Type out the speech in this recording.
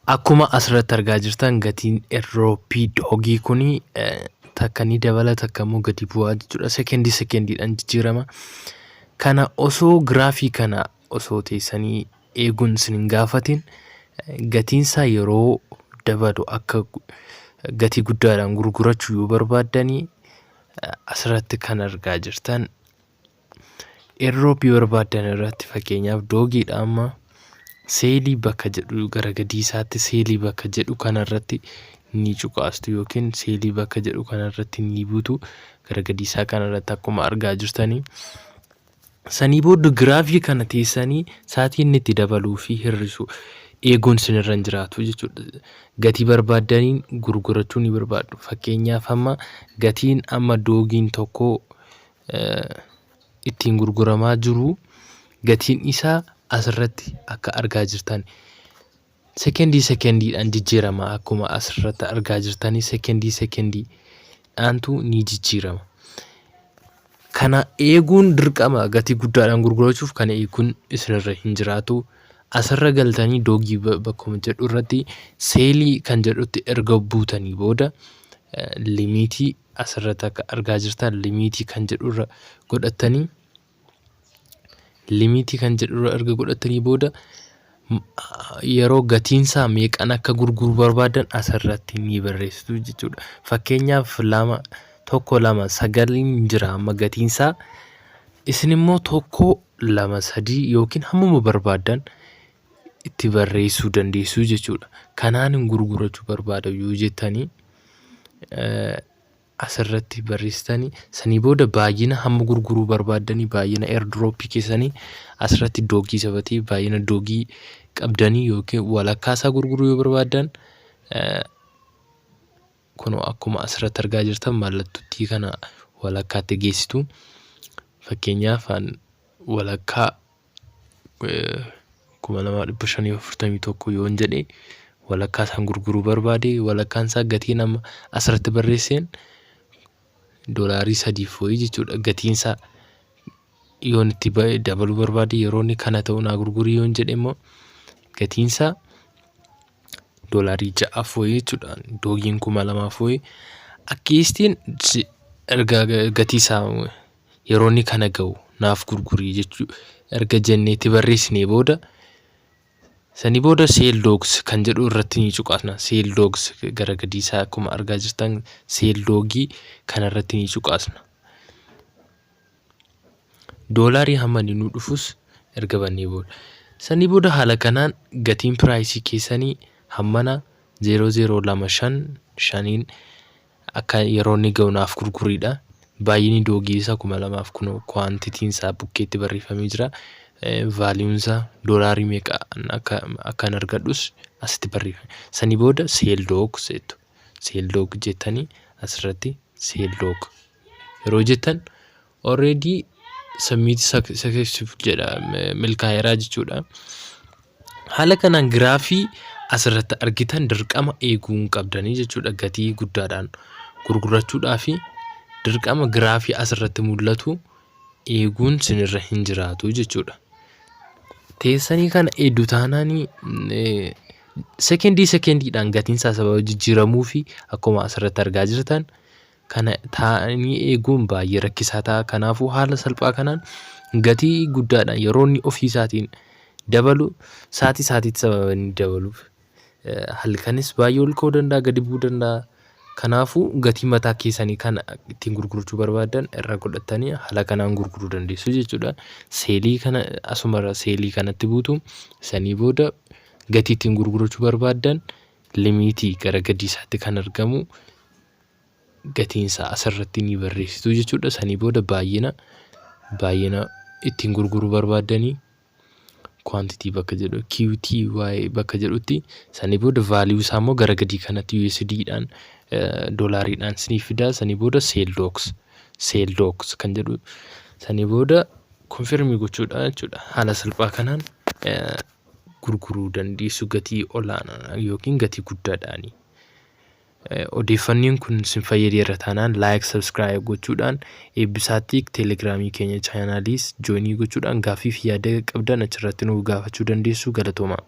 Akkuma asirratti argaa jirtan gatiin Airdrop Doogii kuni takka ni dabala takka immoo gadi bu'aa jechuudha. Sekendiidhaan jijjiirama. Kana osoo giraafii kana osoo teessanii eeguun isin hin gaafatin gatiinsaa yeroo dabalu akka gatii guddaadhaan gurgurachuu yoo barbaaddanii asirratti kan argaa jirtan Airdrop barbaaddan irratti fakkeenyaaf Doogiidha amma seelii bakka jedhu gara gadii isaatti seelii bakka jedhu kanarratti ni cuqaastu yookiin seelii bakka jedhu kanarratti ni buutu gara gadii isaa kanarratti akkuma argaa jirtanii. Sanii booda giraafii kana teessanii sa'aatiin itti dabaluu fi hir'isu eeguun sinirra hin jiraatu jechuudha. Gatii barbaaddaniin gurgurachuu ni barbaaddu. Fakkeenyaaf amma gatiin amma Doogiin tokko ittiin gurguramaa jiru gatiin isaa asirratti akka argaa jirtan sekendiidhaan jijjiirama. Akkuma asirratti argaa jirtanii sekendiidhaantu ni jijjiirama. Kana eeguun dirqama gatii guddaadhaan gurgurachuuf kana eeguun isinirra hin jiraatu. Asirra galtanii Doogii bakkuma jedhu irratti seelii kan jedhutti erga buutanii booda limiitii asirratti akka argaa jirtan limiitii kan jedhu irra godhatanii erga godhatanii booda yeroo gatiinsaa meeqan akka gurguru barbaadan asirratti ni barreessitu jechuudha. Fakkeenyaaf 2, 1, 2 9 jira amma gatiinsaa isin immoo 1, 2, 3 yookiin hammuma barbaadan itti barreessuu dandeessu jechuudha. Kanaan gurgurachuu barbaada yoo jettanii asirratti barreessitanii sanii booda baay'ina hamma gurguruu barbaadanii baay'ina Airdrop keessanii asirratti Doogii sabatee baay'ina Doogii qabdanii yookiin walakkaa isaa gurguruu yoo barbaadan kunoo akkuma asirratti argaa jirtan mallattootti kana walakkaatti geessitu. Fakkeenyaaf walakkaa 2541 yoon jedhe walakkaa isaan gurguruu barbaade walakkaan isaa gatiin amma asirratti barreesseen $3 fo'ii jechuudha. Gatiin isaa yoon itti dabaluu barbaade yeroo inni kana ta'u naa gurgurii yoon jedhe immoo gatiin isaa $6 fo'ii jechuudha. Doogiin 2000 fo'ii akkiistiin erga gatii isaa yeroo inni kana ga'u naaf gurgurii jechuudha. Erga jenneetti barreessinee booda sanii booda Seel Doogs kan jedhu irratti ni cuqaasna. Seel Doogs gara gadii isaa akkuma argaa jirtan Seel Doogii kana irratti ni cuqaasna. $1 hamma inni nu dhufus erga bannee booda sanii booda haala kanaan gatiin piraayisii keessanii hammana 0025 akka yeroo inni ga'u naaf gurguriidha. Baay'inni Doogii isaa 2000 kun kwaantitiin isaa bukkeetti barreeffamee jira. Vaaliyuun isaa $1 meeqa akkan argadhus asitti barreeffame. Sanii booda Seel Doogs jettu. Seel Doog jettanii asirratti Seel Doog yeroo jettan already submit successful jedha milkaa'eeraa jechuudha. Haala kanaan giraafii asirratti argitan dirqama eeguu qabdanii jechuudha. Gatii guddaadhaan gurgurachuudhaa fi dirqama giraafii asirratti mul'atu eeguun sinirra hin jiraatu jechuudha. Teessanii kana eedduu taanaanii sekendiidhaan gatiinsaa sababa jijjiiramuu fi akkuma asirratti argaa jirtan kana taa'anii eeguun baay'ee rakkisaa ta'a. Kanaafuu haala salphaa kanaan gatii guddaadhaan yeroo inni ofii isaatiin dabalu sa'aatiitti sababa inni dabaluuf halkanis baay'ee ol ka'uu danda'a gadi bu'uu danda'a. Kanaafuu gatii mataa keessanii kana ittiin gurgurachuu barbaadan irra godhatanii haala kanaan gurguruu dandeessu jechuudha. Seelii kana asumarra seelii kanatti buutu sanii booda gatii ittiin gurgurachuu barbaadan limiitii gara gadii isaatti kan argamu gatiinsaa asirratti ni barreessitu jechuudha. Sanii booda baay'ina ittiin gurguruu barbaadanii quantity bakka jedhu QTY bakka jedhutti sanii booda vaaliyuu isaa immoo gara gadii kanatti USDdhaan $dhaan sinii fida. Sanii booda Seel Doogs kan jedhu sanii booda konfirmii gochuudha jechuudha. Haala salphaa kanaan gurguruu dandeessu gatii olaanaa yookiin gatii guddaadhaani. Odeeffannoon kun sin fayyadeera taanaan like subscribe gochuudhaan eebbisaatti teelegiraamii keenya chaanaaliis jooinii gochuudhaan gaaffii fi yaada qabdan achirratti nu gaafachuu dandeessu. Galatooma.